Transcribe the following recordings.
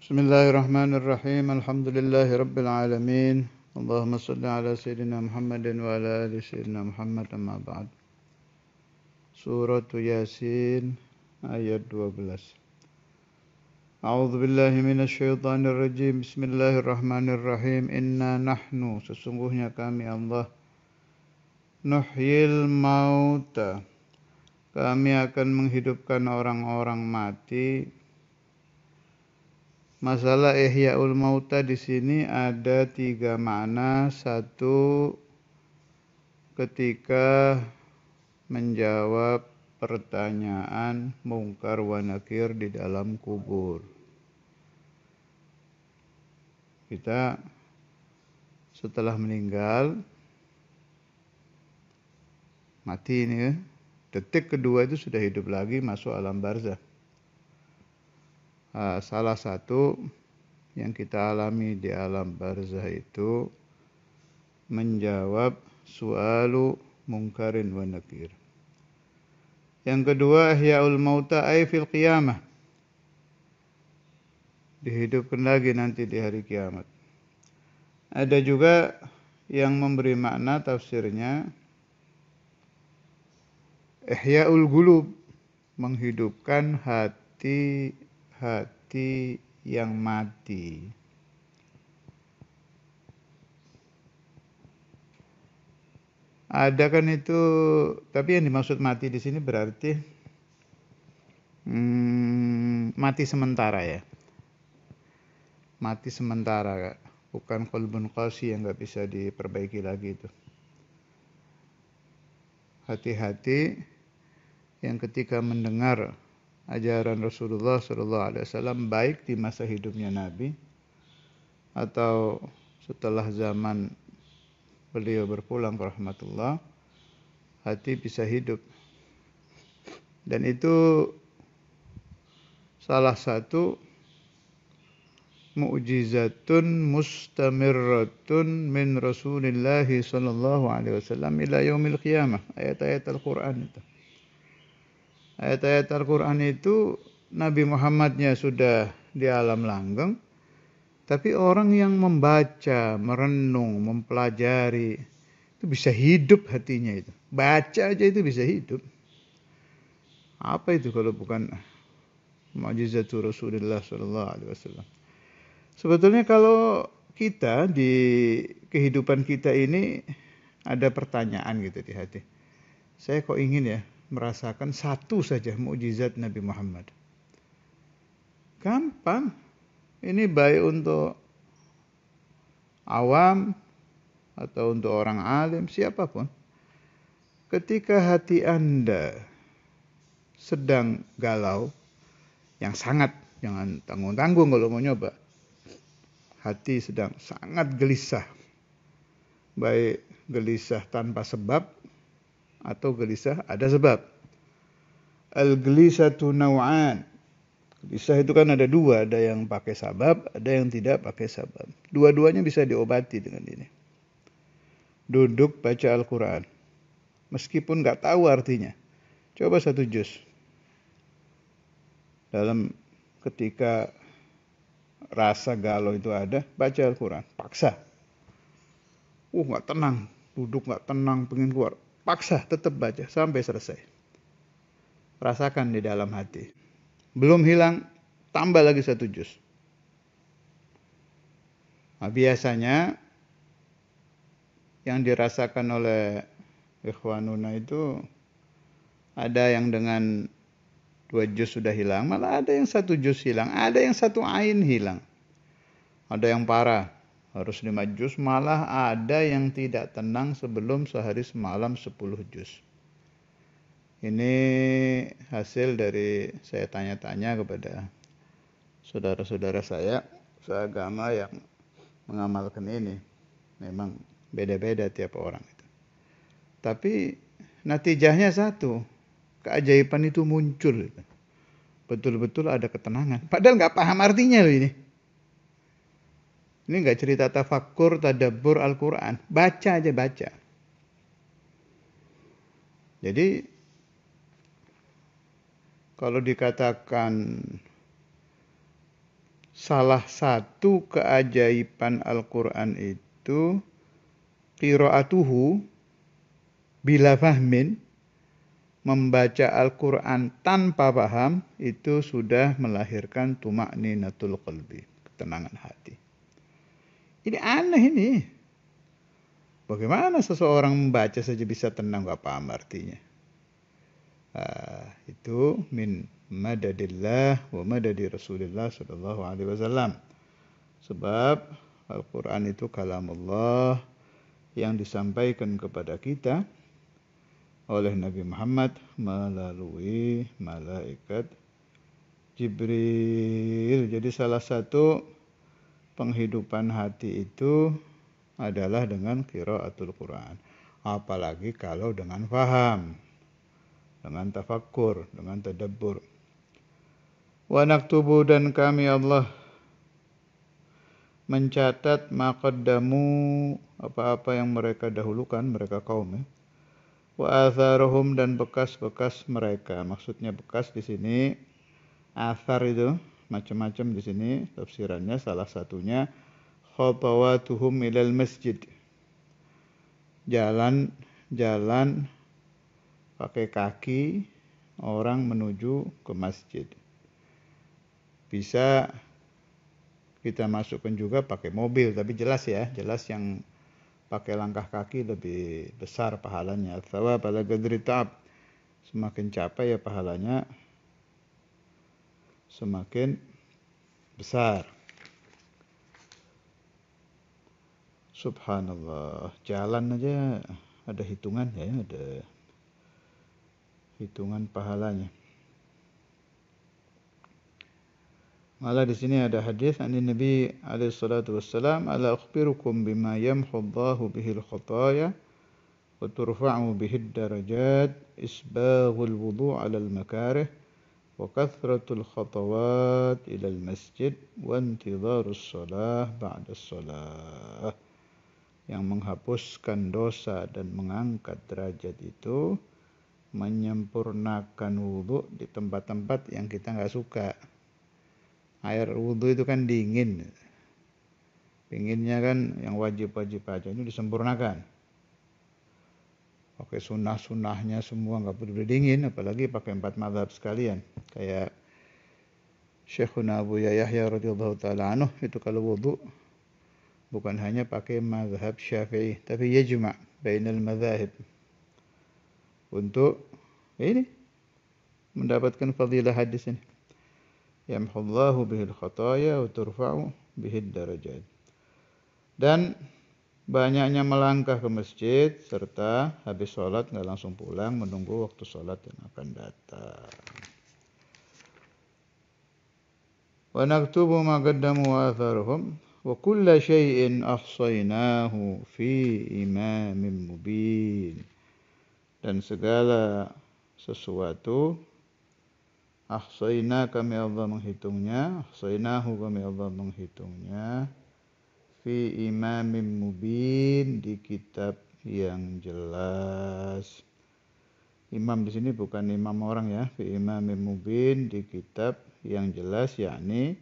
Bismillahirrahmanirrahim. Alhamdulillahirabbil alamin. Allahumma shalli ala sayyidina Muhammadin wa ala ali sayyidina Muhammad, amma ba'd. Surah Yasin ayat 12. A'udzu billahi minasy syaithanir rajim. Bismillahirrahmanirrahim. Inna nahnu, sesungguhnya kami Allah, nuhyil mauta, kami akan menghidupkan orang-orang mati. Masalah Ihya'ul Mauta di sini ada 3 makna. Satu, ketika menjawab pertanyaan mungkar wa nakir di dalam kubur. Kita setelah meninggal, mati ini ya, detik kedua itu sudah hidup lagi, masuk alam barzakh. Salah satu yang kita alami di alam barzakh itu menjawab su'alu mungkarin wa nakir. Yang kedua, ihyaul mauta ay fil qiyamah, dihidupkan lagi nanti di hari kiamat. Ada juga yang memberi makna tafsirnya ihyaul qulub, menghidupkan hati yang mati. Ada kan itu, tapi yang dimaksud mati di sini berarti mati sementara ya. Mati sementara, bukan qalbun qasi yang nggak bisa diperbaiki lagi itu. Hati-hati yang ketika mendengar ajaran Rasulullah SAW, baik di masa hidupnya Nabi atau setelah zaman beliau berpulang ke rahmatullah, hati bisa hidup. Dan itu salah satu mu'jizatun mustamirratun min Rasulillah sallallahu alaihi wasallam ila yaumil qiyamah. Ayat-ayat Al-Qur'an itu. Ayat-ayat Al-Quran itu Nabi Muhammadnya sudah di alam langgeng, tapi orang yang membaca, merenung, mempelajari, itu bisa hidup hatinya itu. Baca aja itu bisa hidup. Apa itu kalau bukan mukjizatu Rasulullah SAW? Sebetulnya kalau kita di kehidupan kita ini ada pertanyaan gitu di hati. Saya kok ingin ya merasakan satu saja mukjizat Nabi Muhammad. Gampang. Ini baik untuk awam atau untuk orang alim, siapapun. Ketika hati Anda sedang galau, yang sangat, jangan tanggung-tanggung kalau mau nyoba. Hati sedang sangat gelisah. Baik gelisah tanpa sebab atau gelisah ada sebab. Al-gelisatu naw'an. Gelisah itu kan ada dua, ada yang pakai sabab, ada yang tidak pakai sabab. Dua-duanya bisa diobati dengan ini. Duduk baca Al-Quran. Meskipun nggak tahu artinya. Coba 1 juz. Dalam ketika rasa galau itu ada, baca Al-Quran. Paksa. Nggak tenang. Duduk nggak tenang, pengen keluar. Paksa, tetap baca sampai selesai. Rasakan di dalam hati. Belum hilang, tambah lagi 1 juz. Nah, biasanya yang dirasakan oleh ikhwanuna itu ada yang dengan 2 juz sudah hilang, malah ada yang 1 juz hilang, ada yang 1 ain hilang. Ada yang parah, harus 5 juz, malah ada yang tidak tenang sebelum sehari semalam 10 juz. Ini hasil dari saya tanya-tanya kepada saudara-saudara saya seagama yang mengamalkan ini. Memang beda-beda tiap orang itu. Tapi natijahnya satu, keajaiban itu muncul. Betul-betul ada ketenangan. Padahal nggak paham artinya loh ini. Ini nggak cerita tafakkur, tadabbur Al-Quran. Baca aja, baca. Jadi kalau dikatakan salah satu keajaiban Al-Quran itu qiraatuhu bila fahmin, membaca Al-Quran tanpa paham itu sudah melahirkan tuma'ninatul qalbi, ketenangan hati. Ini aneh ini. Bagaimana seseorang membaca saja bisa tenang, gak paham artinya. Itu min madadillah wa madadi Rasulullah sallallahu alaihi wasallam. Sebab Al-Quran itu kalamullah yang disampaikan kepada kita oleh Nabi Muhammad melalui malaikat Jibril. Jadi salah satu penghidupan hati itu adalah dengan qiraatul Quran. Apalagi kalau dengan faham, dengan tafakkur, dengan tadabbur. Wa naktubu, dan kami Allah mencatat maqaddamu, apa-apa yang mereka dahulukan, mereka kaum, wa atharuhum, dan bekas-bekas mereka. Maksudnya bekas di sini, athar itu macam-macam di sini tafsirannya. Salah satunya khatawatuhum ilal masjid, jalan pakai kaki orang menuju ke masjid. Bisa kita masukkan juga pakai mobil, tapi jelas yang pakai langkah kaki lebih besar pahalanya. Thawab ala qadri ta'ab, semakin capek ya pahalanya semakin besar. Subhanallah, jalan aja ada hitungan ya, ada hitungan pahalanya. Malah di sini ada hadis dari Nabi alaihi salatu wassalam, ala akhbirukum bima yamhu Allahu bihil khataya wa turfa'u bihid darajat, isbaghul wudu' 'alal makarih wa kathratul khatawat ilal masjid wa intidharus shalah ba'da shalah. Yang menghapuskan dosa dan mengangkat derajat itu menyempurnakan wudu di tempat-tempat yang kita nggak suka. Air wudu itu kan dingin, pinginnya kan yang wajib-wajib aja, ini disempurnakan. Pakai sunnah-sunnahnya semua nggak perlu dingin, apalagi pakai 4 mazhab sekalian. Kayak Syekhuna Abu Yahya radhiyallahu ta'ala anhu itu kalau wudu bukan hanya pakai mazhab Syafi'i, tapi yajma' bainal mazahib untuk ini mendapatkan fadilah hadis ini. Yamhullahu bihil khataya wa turfa'u bihid darajat. Dan banyaknya melangkah ke masjid serta habis sholat nggak langsung pulang, menunggu waktu sholat yang akan datang. Wa naktubu ma qaddamu wa atharuhum wa kulla syai'in ahsaynahu fi imamin mubin. Dan segala sesuatu ahsayna, kami Allah menghitungnya, ahsaynahu, kami Allah menghitungnya, fi imamin mubin, di kitab yang jelas. Imam di sini bukan imam orang ya, fi imamin mubin, di kitab yang jelas, yakni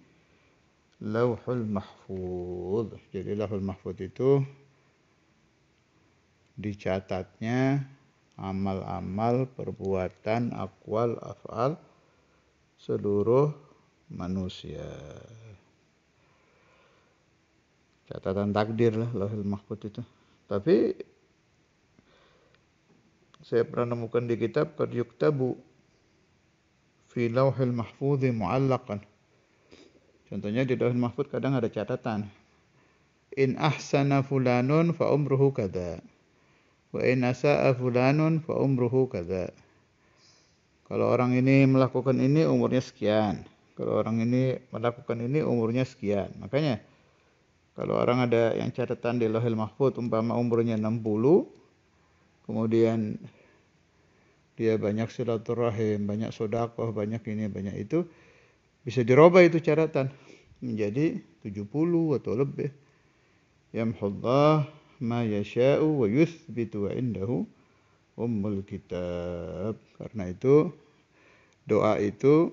Lauhul Mahfuz. Jadi Lauhul Mahfuz itu dicatatnya amal-amal, perbuatan, aqwal, af'al seluruh manusia. Catatan takdir lah Lauhul Mahfuz itu. Tapi saya pernah nemukan di kitab qad yuktabu fi Lauhul Mahfuz mu'allaqan. Contohnya di Lauhul Mahfuz kadang ada catatan. In ahsana fulanun fa umruhu kadza. Wa in asa'a fulanun fa umruhu kadza. Kalau orang ini melakukan ini umurnya sekian. Kalau orang ini melakukan ini umurnya sekian. Makanya kalau orang ada yang catatan di Lauhul Mahfuz umpama umurnya 60, kemudian dia banyak silaturahim, banyak sedekah, banyak ini, banyak itu, bisa dirubah itu catatan menjadi 70 atau lebih. Yamhullah ma yasha'u wa yuthbitu wa indahu ummul kitab. Karena itu doa itu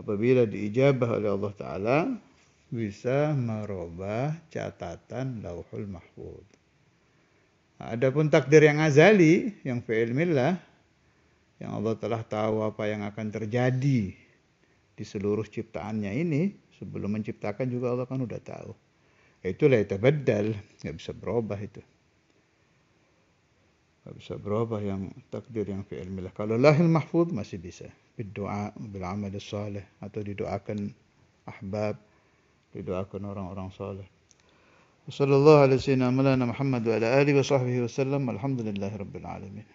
apabila diijabah oleh Allah Ta'ala, bisa merubah catatan Lauhul Mahfuz. Adapun takdir yang azali, yang fi ilmillah, yang Allah telah tahu apa yang akan terjadi di seluruh ciptaannya ini, sebelum menciptakan juga Allah kan udah tahu. Itu la yatabaddal, nggak bisa berubah itu. Nggak bisa berubah yang takdir yang fi ilmillah. Kalau lahil mahfuz masih bisa. Berdoa, beramal saleh, atau didoakan ahbab, didoakan orang-orang saleh. Wassallallahu ala sayyidina Muhammad wa ala alihi wa sahbihi wasallam. Alhamdulillahi rabbil alamin.